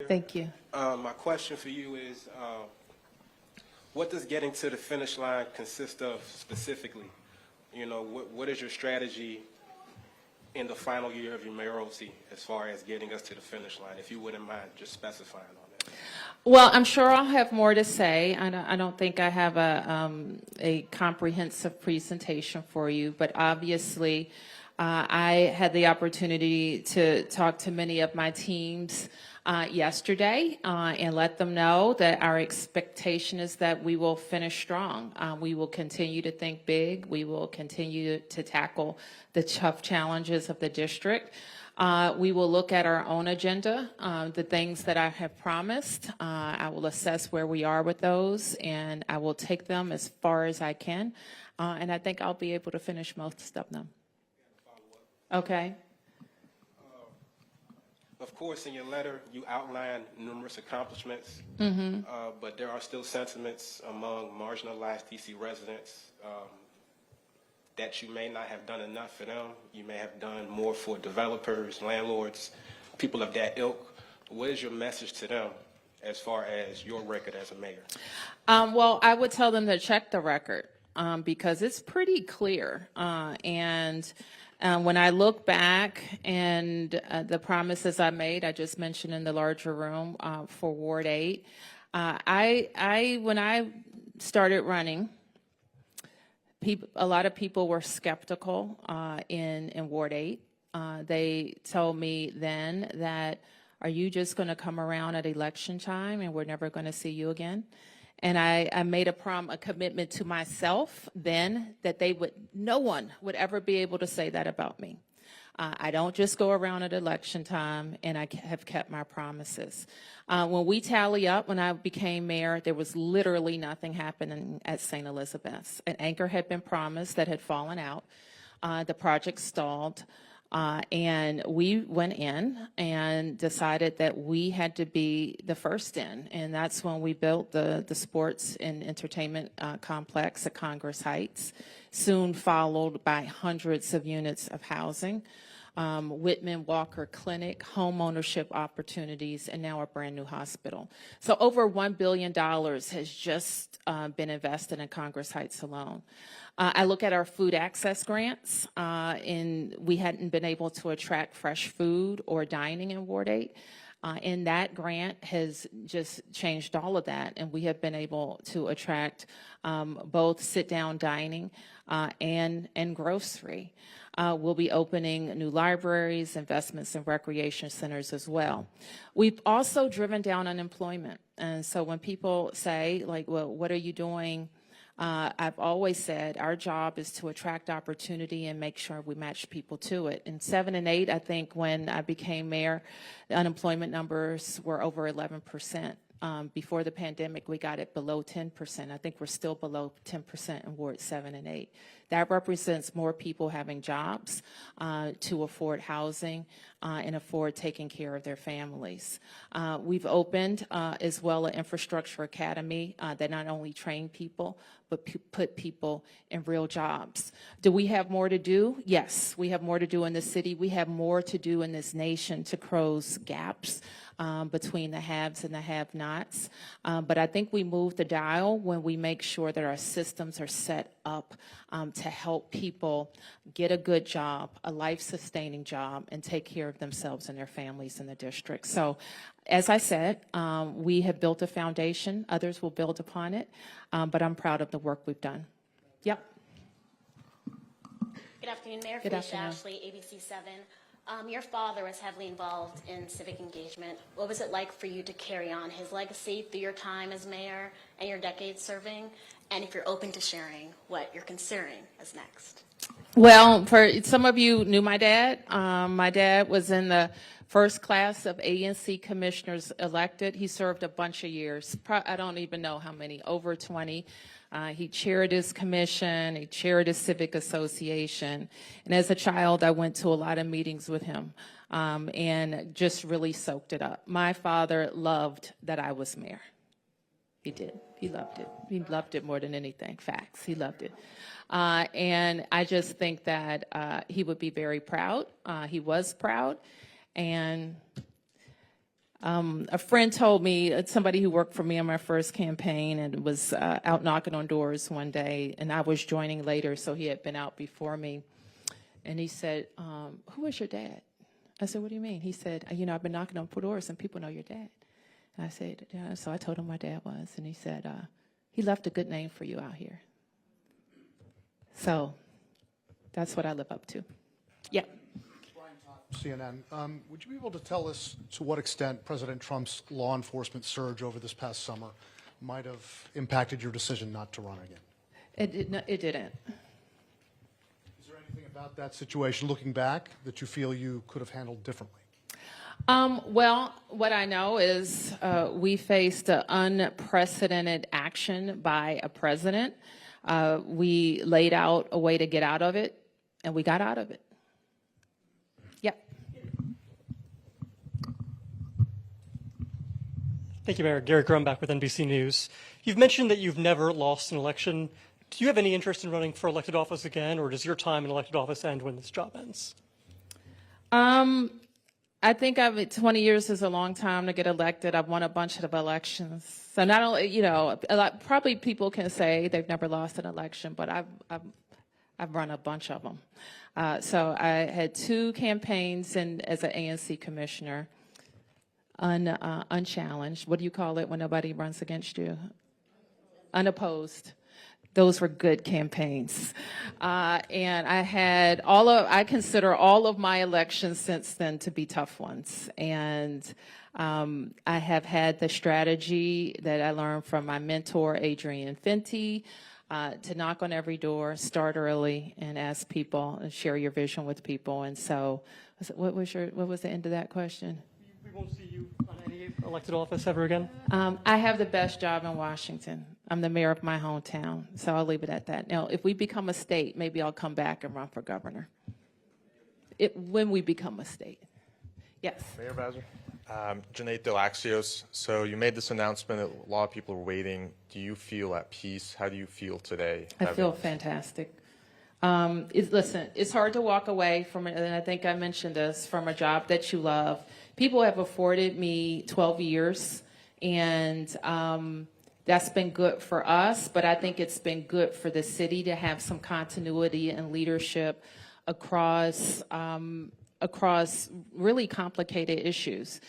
Thank you. My question for you is, what does getting to the finish line consist of specifically? You know, what is your strategy in the final year of your mayoralty as far as getting us to the finish line, if you wouldn't mind just specifying on that? Well, I'm sure I'll have more to say. I don't think I have a comprehensive presentation for you, but obviously I had the opportunity to talk to many of my teams yesterday and let them know that our expectation is that we will finish strong. We will continue to think big. We will continue to tackle the tough challenges of the district. We will look at our own agenda, the things that I have promised. I will assess where we are with those, and I will take them as far as I can. And I think I'll be able to finish most of them. Okay. Of course, in your letter, you outline numerous accomplishments, but there are still sentiments among marginalized DC residents that you may not have done enough for them. You may have done more for developers, landlords, people of that ilk. What is your message to them as far as your record as a mayor? Well, I would tell them to check the record because it's pretty clear. When I look back and the promises I made, I just mentioned in the larger room for Ward 8, when I started running, a lot of people were skeptical in Ward 8. They told me then that, are you just going to come around at election time and we're never going to see you again? And I made a commitment to myself then that no one would ever be able to say that about me. I don't just go around at election time, and I have kept my promises. When we tally up, when I became mayor, there was literally nothing happening at St. Elizabeth's. An anchor had been promised that had fallen out. The project stalled. And we went in and decided that we had to be the first in, and that's when we built the sports and entertainment complex at Congress Heights, soon followed by hundreds of units of housing, Whitman Walker Clinic, home ownership opportunities, and now a brand new hospital. So over $1 billion has just been invested in Congress Heights alone. I look at our food access grants, and we hadn't been able to attract fresh food or dining in Ward 8. And that grant has just changed all of that, and we have been able to attract both sit-down dining and grocery. We'll be opening new libraries, investments in recreation centers as well. We've also driven down unemployment. And so when people say, like, well, what are you doing? I've always said our job is to attract opportunity and make sure we match people to it. In 7 and 8, I think when I became mayor, the unemployment numbers were over 11%. Before the pandemic, we got it below 10%. I think we're still below 10% in Ward 7 and 8. That represents more people having jobs to afford housing and afford taking care of their families. We've opened as well an infrastructure academy that not only train people, but put people in real jobs. Do we have more to do? Yes, we have more to do in the city. We have more to do in this nation to close gaps between the haves and the have-nots. But I think we move the dial when we make sure that our systems are set up to help people get a good job, a life-sustaining job, and take care of themselves and their families in the district. So, as I said, we have built a foundation. Others will build upon it, but I'm proud of the work we've done. Yep. Good afternoon, Mayor. Good afternoon. Ashley, ABC 7. Your father was heavily involved in civic engagement. What was it like for you to carry on his legacy through your time as mayor and your decades serving? And if you're open to sharing what you're considering as next. Well, for some of you knew my dad. My dad was in the first class of ANC commissioners elected. He served a bunch of years. I don't even know how many, over 20. He chaired his commission, he chaired his civic association. And as a child, I went to a lot of meetings with him and just really soaked it up. My father loved that I was mayor. He did. He loved it. He loved it more than anything. Facts. He loved it. And I just think that he would be very proud. He was proud. And A friend told me, somebody who worked for me on my first campaign and was out knocking on doors one day, and I was joining later, so he had been out before me. And he said, who is your dad? I said, what do you mean? He said, you know, I've been knocking on doors and people know your dad. And I said, yeah. So I told him my dad was, and he said, he left a good name for you out here. So that's what I live up to. Yeah. CNN. Would you be able to tell us to what extent President Trump's law enforcement surge over this past summer might have impacted your decision not to run again? It didn't. Is there anything about that situation, looking back, that you feel you could have handled differently? Well, what I know is we faced unprecedented action by a president. We laid out a way to get out of it, and we got out of it. Yep. Thank you, Mayor. Gary Grumbach with NBC News. You've mentioned that you've never lost an election. Do you have any interest in running for elected office again, or does your time in elected office end when this job ends? I think 20 years is a long time to get elected. I've won a bunch of elections. So not only, you know, probably people can say they've never lost an election, but I've run a bunch of them. So I had 2 campaigns as an ANC commissioner, unchallenged. What do you call it when nobody runs against you? Unopposed. Those were good campaigns. And I consider all of my elections since then to be tough ones. And I have had the strategy that I learned from my mentor, Adrian Fenty, to knock on every door, start early, and ask people, and share your vision with people. And so, what was the end of that question? We won't see you on any elected office ever again? I have the best job in Washington. I'm the mayor of my hometown, so I'll leave it at that. Now, if we become a state, maybe I'll come back and run for governor. When we become a state. Yes. Mayor Bowser. Janae Delaxios. So you made this announcement that a lot of people are waiting. Do you feel at peace? How do you feel today? I feel fantastic. Listen, it's hard to walk away from it, and I think I mentioned this, from a job that you love. People have afforded me 12 years, and that's been good for us, but I think it's been good for the city to have some continuity and leadership across really complicated issues.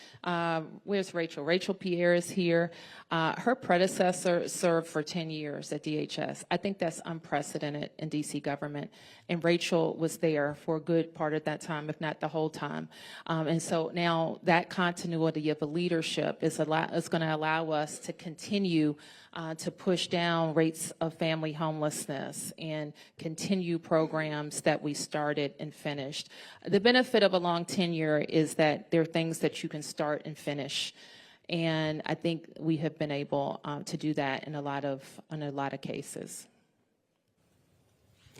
Where's Rachel? Rachel Pierre is here. Her predecessor served for 10 years at DHS. I think that's unprecedented in DC government. And Rachel was there for a good part of that time, if not the whole time. And so now that continuity of a leadership is going to allow us to continue to push down rates of family homelessness and continue programs that we started and finished. The benefit of a long tenure is that there are things that you can start and finish. And I think we have been able to do that in a lot of cases.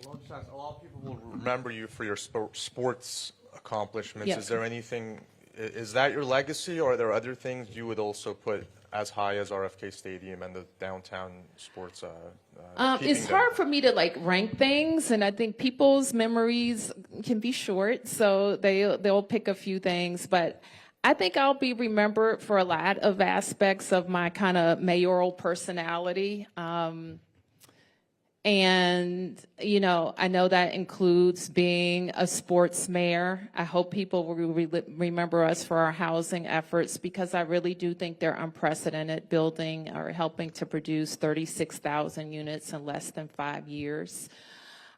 A lot of people will remember you for your sports accomplishments. Yes. Is there anything, is that your legacy, or are there other things you would also put as high as RFK Stadium and the downtown sports? It's hard for me to rank things, and I think people's memories can be short, so they'll pick a few things, but I think I'll be remembered for a lot of aspects of my kind of mayoral personality. And, you know, I know that includes being a sports mayor. I hope people will remember us for our housing efforts, because I really do think they're unprecedented, building or helping to produce 36,000 units in less than 5 years.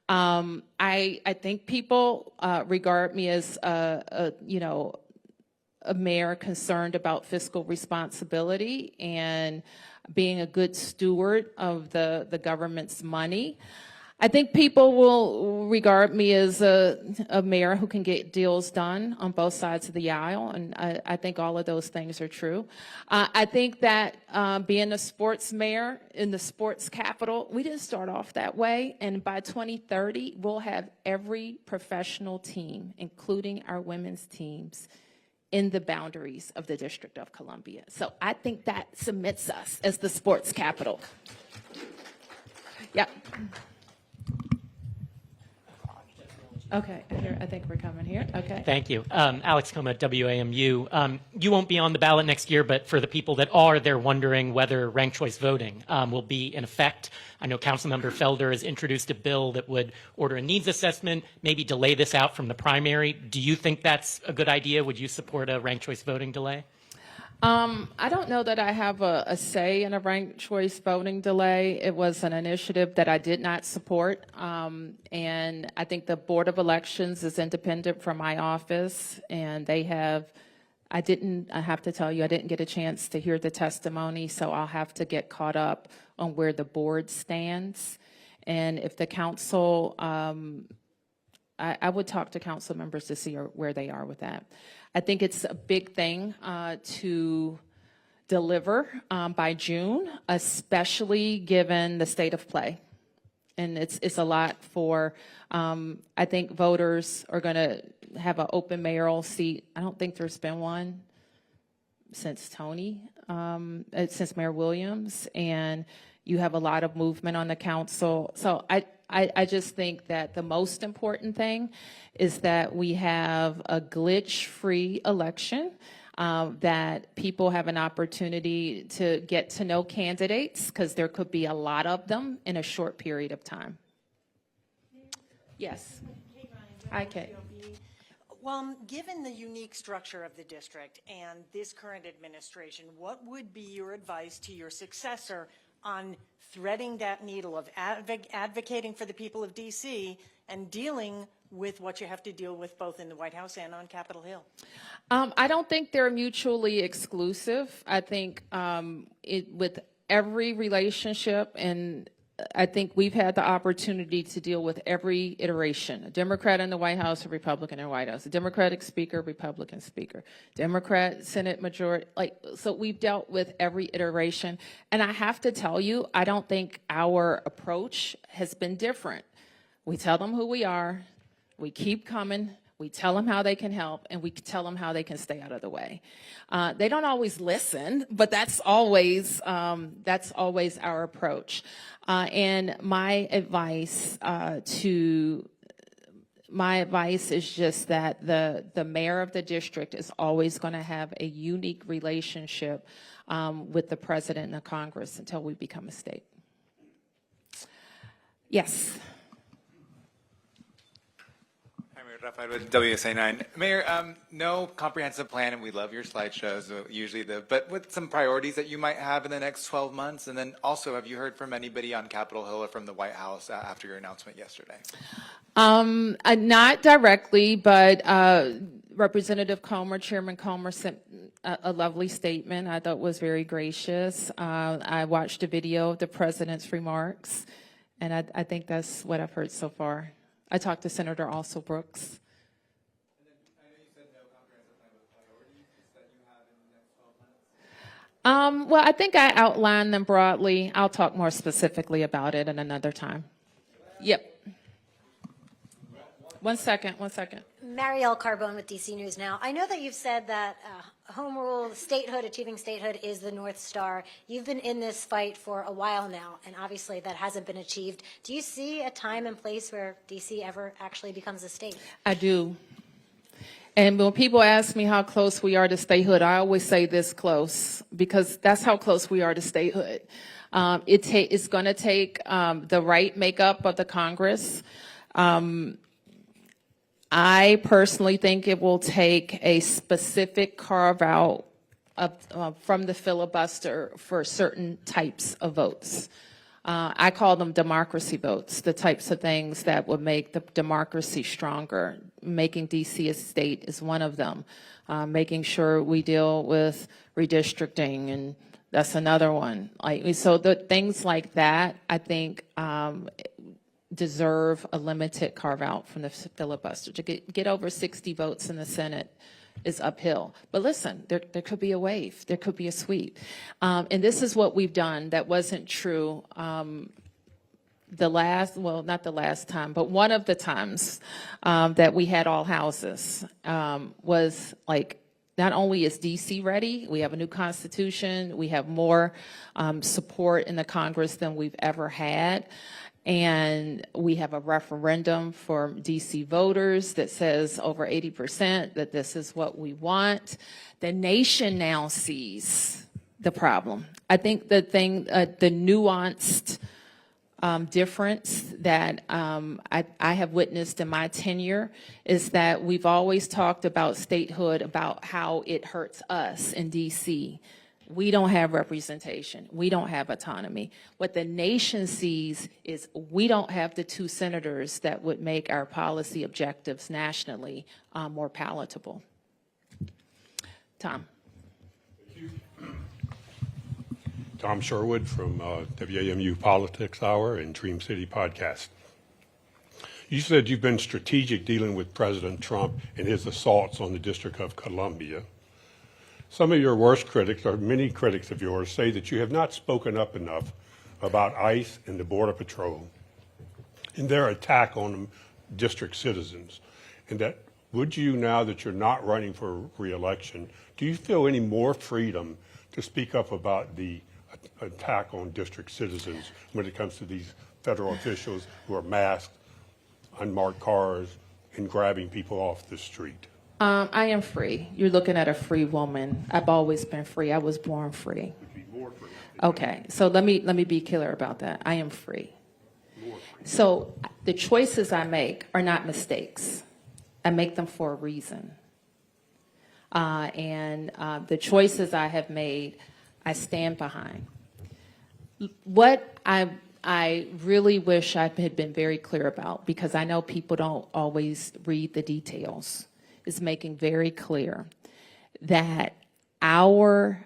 I think people regard me as a mayor concerned about fiscal responsibility and being a good steward of the government's money. I think people will regard me as a mayor who can get deals done on both sides of the aisle, and I think all of those things are true. I think that being a sports mayor in the sports capital, we didn't start off that way, and by 2030, we'll have every professional team, including our women's teams, in the boundaries of the District of Columbia. So I think that cements us as the sports capital. Yeah. Okay, I think we're coming here. Okay. Thank you. Alex Coma, WAMU. You won't be on the ballot next year, but for the people that are, they're wondering whether ranked choice voting will be in effect. I know Councilmember Felder has introduced a bill that would order a needs assessment, maybe delay this out from the primary. Do you think that's a good idea? Would you support a ranked choice voting delay? I don't know that I have a say in a ranked choice voting delay. It was an initiative that I did not support. And I think the Board of Elections is independent from my office, and they have, I have to tell you, I didn't get a chance to hear the testimony, so I'll have to get caught up on where the board stands. And if the council, I would talk to council members to see where they are with that. I think it's a big thing to deliver by June, especially given the state of play. And it's a lot for, I think voters are going to have an open mayoral seat. I don't think there's been one since since Mayor Williams. And you have a lot of movement on the council. So I just think that the most important thing is that we have a glitch-free election, that people have an opportunity to get to know candidates, because there could be a lot of them in a short period of time. Yes. Hi, Kate. Well, given the unique structure of the district and this current administration, what would be your advice to your successor on threading that needle of advocating for the people of D.C. and dealing with what you have to deal with both in the White House and on Capitol Hill? I don't think they're mutually exclusive. I think with every relationship, and I think we've had the opportunity to deal with every iteration. A Democrat in the White House, a Republican in the White House, a Democratic speaker, Republican speaker, Democrat Senate majority. So we've dealt with every iteration. And I have to tell you, I don't think our approach has been different. We tell them who we are, we keep coming, we tell them how they can help, and we tell them how they can stay out of the way. They don't always listen, but that's always our approach. And my advice is just that the mayor of the district is always going to have a unique relationship with the president and the Congress until we become a state. Yes. Rafael with WSA9. Mayor, no comprehensive plan, and we love your slideshows, usually but with some priorities that you might have in the next 12 months, and then also, have you heard from anybody on Capitol Hill or from the White House after your announcement yesterday? Not directly, but Representative Comer, Chairman Comer, sent a lovely statement I thought was very gracious. I watched a video of the president's remarks, and I think that's what I've heard so far. I talked to Senator Also Brooks. And then, I know you said no comprehensive plan with priorities that you have in the next 12 months. Well, I think I outlined them broadly. I'll talk more specifically about it in another time. Yep. One second. Muriel Carbone with DC News Now. I know that you've said that home rule, statehood, achieving statehood is the North Star. You've been in this fight for a while now, and obviously that hasn't been achieved. Do you see a time and place where DC ever actually becomes a state? I do. And when people ask me how close we are to statehood, I always say this close, because that's how close we are to statehood. It's going to take the right makeup of the Congress. I personally think it will take a specific carve out from the filibuster for certain types of votes. I call them democracy votes, the types of things that would make the democracy stronger. Making DC a state is one of them. Making sure we deal with redistricting, and that's another one. So the things like that, I think, deserve a limited carve out from the filibuster. To get over 60 votes in the Senate is uphill. But listen, there could be a wave, there could be a sweep. And this is what we've done that wasn't true not the last time, but one of the times that we had all houses was like not only is DC ready, we have a new constitution, we have more support in the Congress than we've ever had. And we have a referendum for DC voters that says over 80% that this is what we want. The nation now sees the problem. I think the thing, the nuanced difference that I have witnessed in my tenure is that we've always talked about statehood, about how it hurts us in DC. We don't have representation. We don't have autonomy. What the nation sees is we don't have the 2 senators that would make our policy objectives nationally more palatable. Tom. Tom Sherwood from WAMU Politics Hour and Dream City Podcast. You said you've been strategic dealing with President Trump and his assaults on the District of Columbia. Some of your worst critics, or many critics of yours, say that you have not spoken up enough about ICE and the Border Patrol and their attack on district citizens. And that would you, now that you're not running for re-election, do you feel any more freedom to speak up about the attack on district citizens when it comes to these federal officials who are masked, unmarked cars, and grabbing people off the street? I am free. You're looking at a free woman. I've always been free. I was born free. Okay, so let me be clear about that. I am free. So the choices I make are not mistakes. I make them for a reason. And the choices I have made, I stand behind. What I really wish I had been very clear about, because I know people don't always read the details, is making very clear that our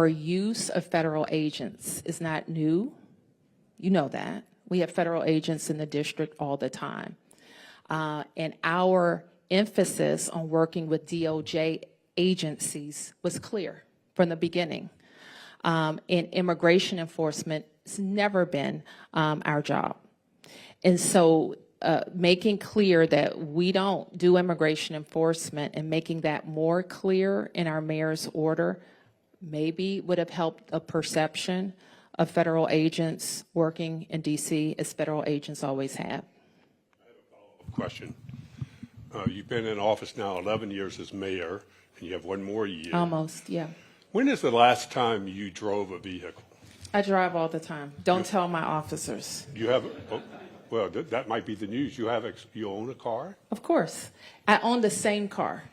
use of federal agents is not new. You know that. We have federal agents in the district all the time. And our emphasis on working with DOJ agencies was clear from the beginning. And immigration enforcement has never been our job. And so making clear that we don't do immigration enforcement and making that more clear in our mayor's order maybe would have helped a perception of federal agents working in DC as federal agents always have. I have a follow-up question. You've been in office now 11 years as mayor, and you have 1 more year. Almost, yeah. When is the last time you drove a vehicle? I drive all the time. Don't tell my officers. You have, oh, well, that might be the news. You own a car? Of course. I own the same car.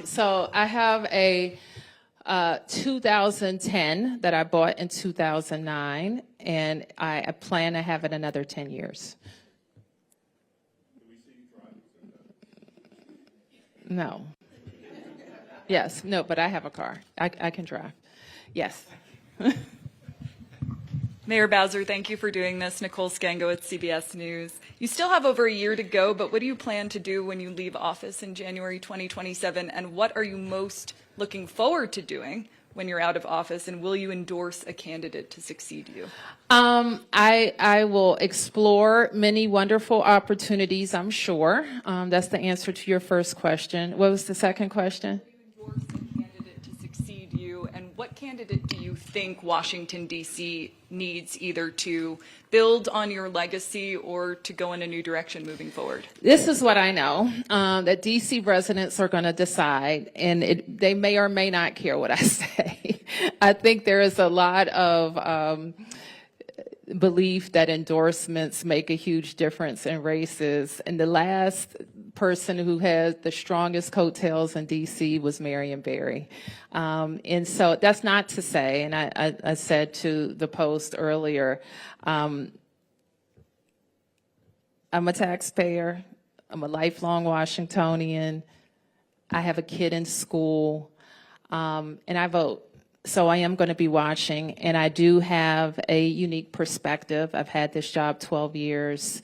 So I have a 2010 that I bought in 2009, and I plan to have it another 10 years. No. Yes, no, but I have a car. I can drive. Yes. Mayor Bowser, thank you for doing this. Nicole Scango with CBS News. You still have over a year to go, but what do you plan to do when you leave office in January 2027? And what are you most looking forward to doing when you're out of office? And will you endorse a candidate to succeed you? I will explore many wonderful opportunities, I'm sure. That's the answer to your first question. What was the second question? Will you endorse a candidate to succeed you? And what candidate do you think Washington, D.C. needs either to build on your legacy or to go in a new direction moving forward? This is what I know, that D.C. residents are going to decide, and they may or may not care what I say. I think there is a lot of belief that endorsements make a huge difference in races. And the last person who had the strongest coattails in D.C. was Marion Barry. And so that's not to say, and I said to the Post earlier, I'm a taxpayer. I'm a lifelong Washingtonian. I have a kid in school, and I vote. So I am going to be watching, and I do have a unique perspective. I've had this job 12 years.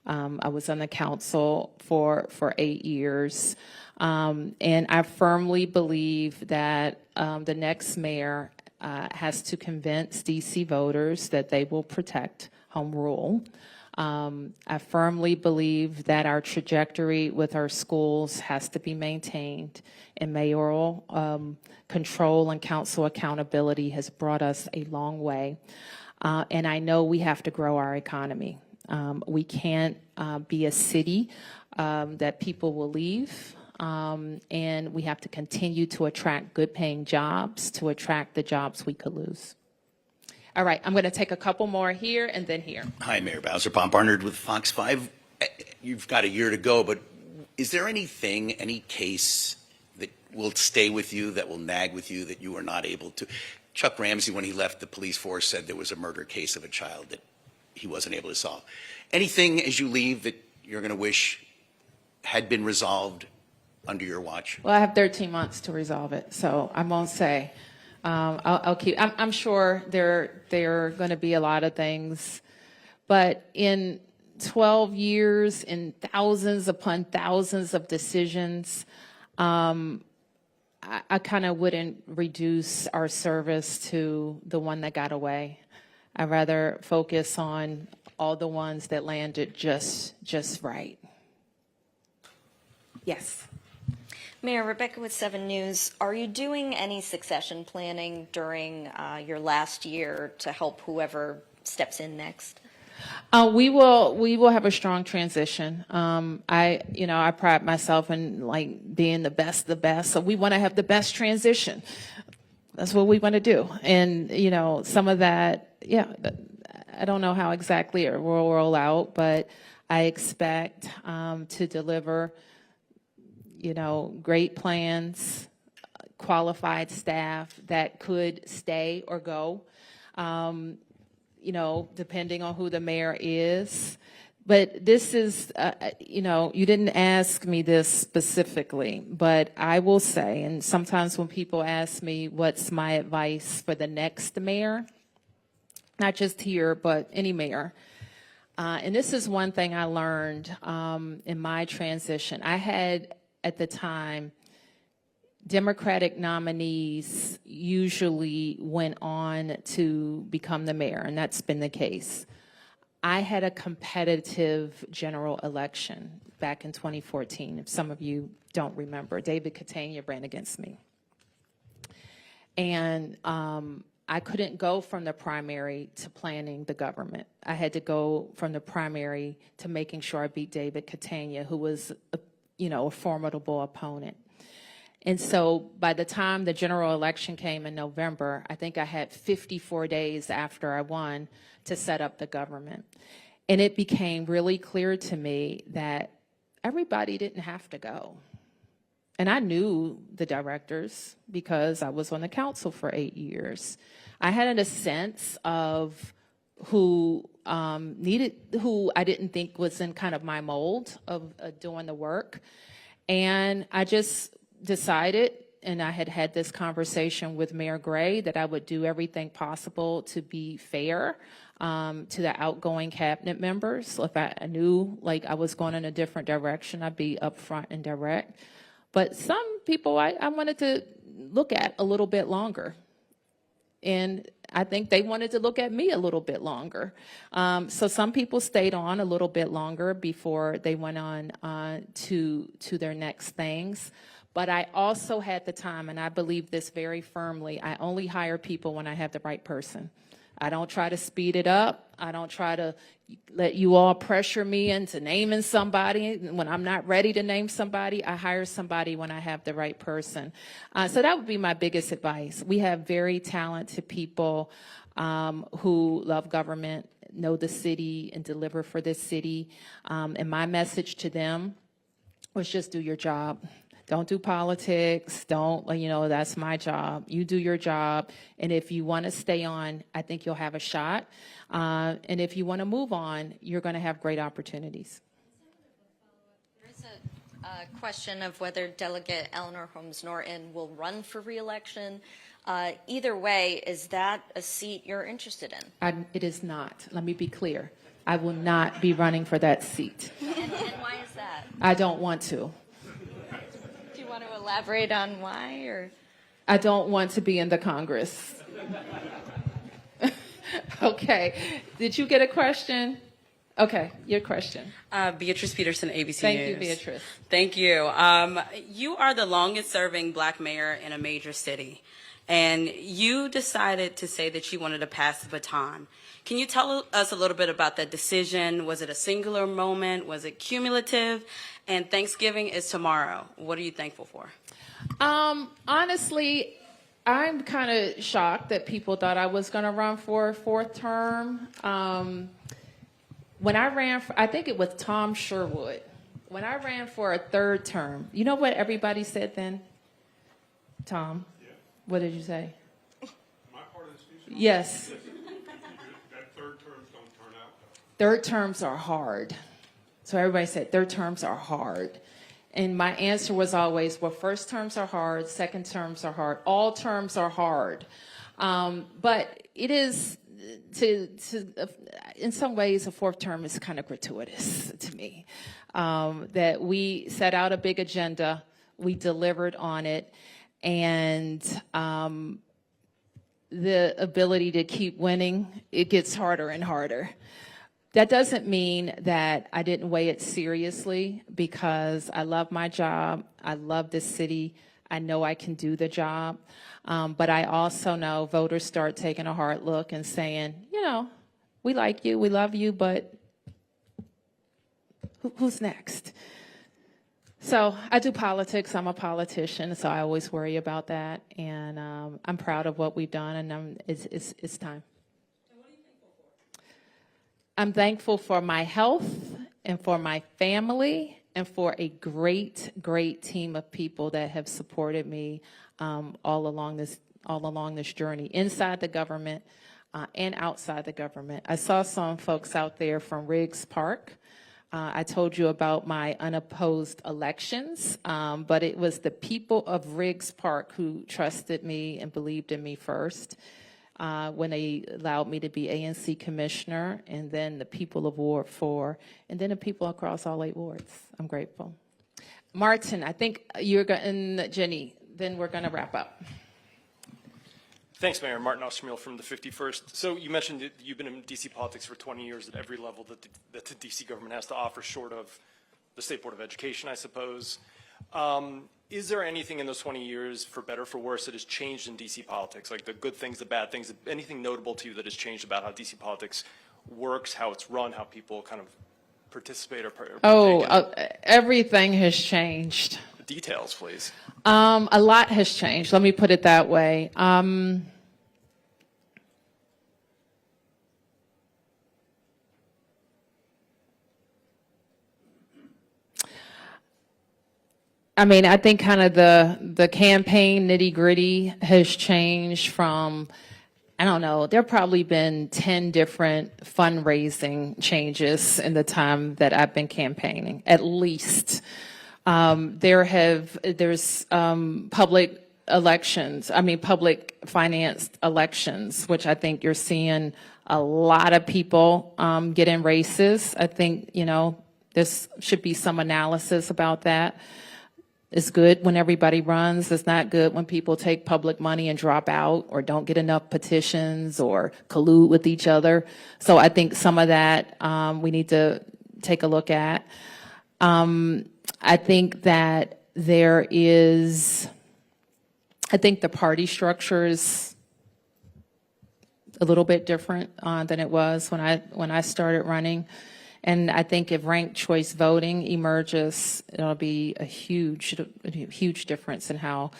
I was on the council for 8 years. And I firmly believe that the next mayor has to convince DC voters that they will protect home rule. I firmly believe that our trajectory with our schools has to be maintained, and mayoral control and council accountability has brought us a long way. And I know we have to grow our economy. We can't be a city that people will leave. And we have to continue to attract good paying jobs, to attract the jobs we could lose. All right, I'm going to take a couple more here and then here. Hi, Mayor Bowser. Bob Barnard with Fox 5. You've got a year to go, but is there anything, any case that will stay with you, that will nag with you, that you are not able to? Chuck Ramsey, when he left the police force, said there was a murder case of a child that he wasn't able to solve. Anything as you leave that you're going to wish had been resolved under your watch? Well, I have 13 months to resolve it, so I won't say. I'll keep. I'm sure there are going to be a lot of things, but in 12 years, in thousands upon thousands of decisions, I kind of wouldn't reduce our service to the one that got away. I'd rather focus on all the ones that landed just right. Yes. Mayor, Rebecca with 7 News. Are you doing any succession planning during your last year to help whoever steps in next? We will have a strong transition. I pride myself in like being the best, so we want to have the best transition. That's what we want to do. And, some of that, I don't know how exactly it will roll out, but I expect to deliver great plans, qualified staff that could stay or go, depending on who the mayor is. But this is, you didn't ask me this specifically, but I will say, and sometimes when people ask me what's my advice for the next mayor, not just here, but any mayor, and this is one thing I learned in my transition. I had, at the time, Democratic nominees usually went on to become the mayor, and that's been the case. I had a competitive general election back in 2014, if some of you don't remember. David Catania ran against me. And I couldn't go from the primary to planning the government. I had to go from the primary to making sure I beat David Catania, who was a formidable opponent. And so by the time the general election came in November, I think I had 54 days after I won to set up the government. And it became really clear to me that everybody didn't have to go. And I knew the directors because I was on the council for 8 years. I had a sense of who I didn't think was in kind of my mold of doing the work. And I just decided, and I had this conversation with Mayor Gray, that I would do everything possible to be fair to the outgoing cabinet members. If I knew like I was going in a different direction, I'd be upfront and direct. But some people I wanted to look at a little bit longer. And I think they wanted to look at me a little bit longer. So some people stayed on a little bit longer before they went on to their next things. But I also had the time, and I believe this very firmly, I only hire people when I have the right person. I don't try to speed it up. I don't try to let you all pressure me into naming somebody. When I'm not ready to name somebody, I hire somebody when I have the right person. So that would be my biggest advice. We have very talented people who love government, know the city, and deliver for this city. And my message to them was just do your job. Don't do politics. Don't, that's my job. You do your job. And if you want to stay on, I think you'll have a shot. And if you want to move on, you're going to have great opportunities. There is a question of whether Delegate Eleanor Holmes Norton will run for re-election. Either way, is that a seat you're interested in? It is not. Let me be clear. I will not be running for that seat. And why is that? I don't want to. Want to elaborate on why, or? I don't want to be in the Congress. Okay. Did you get a question? Okay, your question. Beatrice Peterson, ABC News. Thank you, Beatrice. Thank you. You are the longest serving black mayor in a major city, and you decided to say that you wanted to pass the baton. Can you tell us a little bit about that decision? Was it a singular moment? Was it cumulative? And Thanksgiving is tomorrow. What are you thankful for? Honestly, I'm kind of shocked that people thought I was going to run for a fourth term. When I ran for, I think it was Tom Sherwood. When I ran for a third term, you know what everybody said then? Tom, yeah. What did you say? My part of the speech? Yes. That third terms don't turn out though. Third terms are hard. So everybody said third terms are hard. And my answer was always, well, first terms are hard, second terms are hard, all terms are hard. But it is, in some ways, a fourth term is kind of gratuitous to me. That we set out a big agenda, we delivered on it, and the ability to keep winning, it gets harder and harder. That doesn't mean that I didn't weigh it seriously, because I love my job, I love this city, I know I can do the job, but I also know voters start taking a hard look and saying, you know, we like you, we love you, but who's next? So I do politics, I'm a politician, so I always worry about that, and I'm proud of what we've done, and it's time. I'm thankful for my health and for my family and for a great, great team of people that have supported me all along this journey, inside the government and outside the government. I saw some folks out there from Riggs Park. I told you about my unopposed elections, but it was the people of Riggs Park who trusted me and believed in me first. When they allowed me to be ANC commissioner, and then the people of Ward 4, and then the people across all 8 wards. I'm grateful. Martin, I think you're going, Jenny, then we're going to wrap up. Thanks, Mayor. Martin Ostermuel from the 51st. So you mentioned that you've been in DC politics for 20 years at every level that the DC government has to offer, short of the State Board of Education, I suppose. Is there anything in those 20 years, for better or for worse, that has changed in DC politics? Like the good things, the bad things, anything notable to you that has changed about how DC politics works, how it's run, how people kind of participate or partake? Everything has changed. The details, please. A lot has changed. Let me put it that way. I mean, I think kind of the campaign nitty-gritty has changed from, I don't know, there have probably been 10 different fundraising changes in the time that I've been campaigning, at least. There's public elections, public financed elections, which I think you're seeing a lot of people get in races. I think, you know, there should be some analysis about that. It's good when everybody runs. It's not good when people take public money and drop out or don't get enough petitions or collude with each other. So I think some of that we need to take a look at. I think that there is, I think the party structure is a little bit different than it was when I started running. And I think if ranked choice voting emerges, it'll be a huge difference in how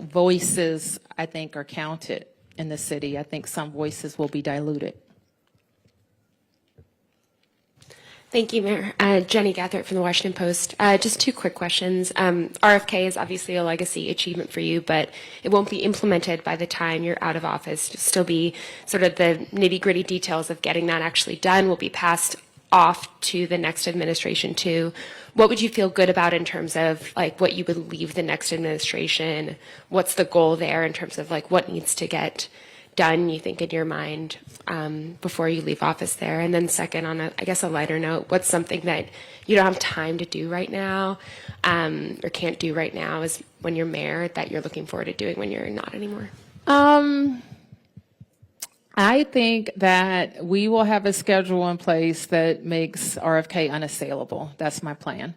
voices, I think, are counted in the city. I think some voices will be diluted. Thank you, Mayor. Jenny Gathert from the Washington Post. Just 2 quick questions. RFK is obviously a legacy achievement for you, but it won't be implemented by the time you're out of office. It'll still be sort of the nitty-gritty details of getting that actually done will be passed off to the next administration too. What would you feel good about in terms of like what you would leave the next administration? What's the goal there in terms of like what needs to get done, you think, in your mind before you leave office there? And then second, on I guess a lighter note, what's something that you don't have time to do right now or can't do right now is when you're mayor that you're looking forward to doing when you're not anymore? I think that we will have a schedule in place that makes RFK unassailable. That's my plan.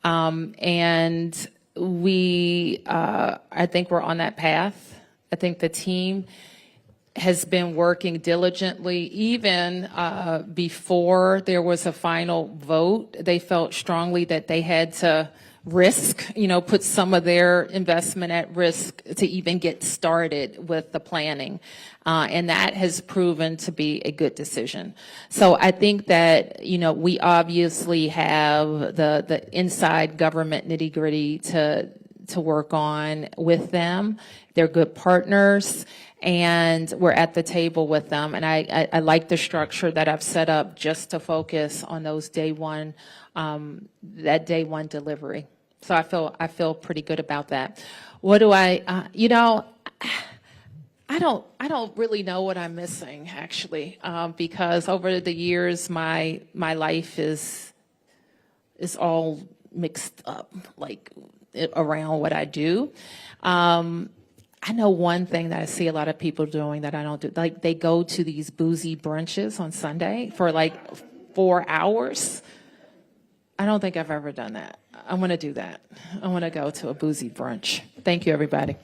And I think we're on that path. I think the team has been working diligently. Even before there was a final vote, they felt strongly that they had to risk, put some of their investment at risk to even get started with the planning. And that has proven to be a good decision. So I think that, we obviously have the inside government nitty-gritty to work on with them. They're good partners, and we're at the table with them. And I like the structure that I've set up just to focus on those that day one delivery. So I feel pretty good about that. What do I don't really know what I'm missing, actually, because over the years my life is all mixed up, like around what I do. I know one thing that I see a lot of people doing that I don't do. Like, they go to these boozy brunches on Sunday for like 4 hours. I don't think I've ever done that. I want to do that. I want to go to a boozy brunch. Thank you, everybody.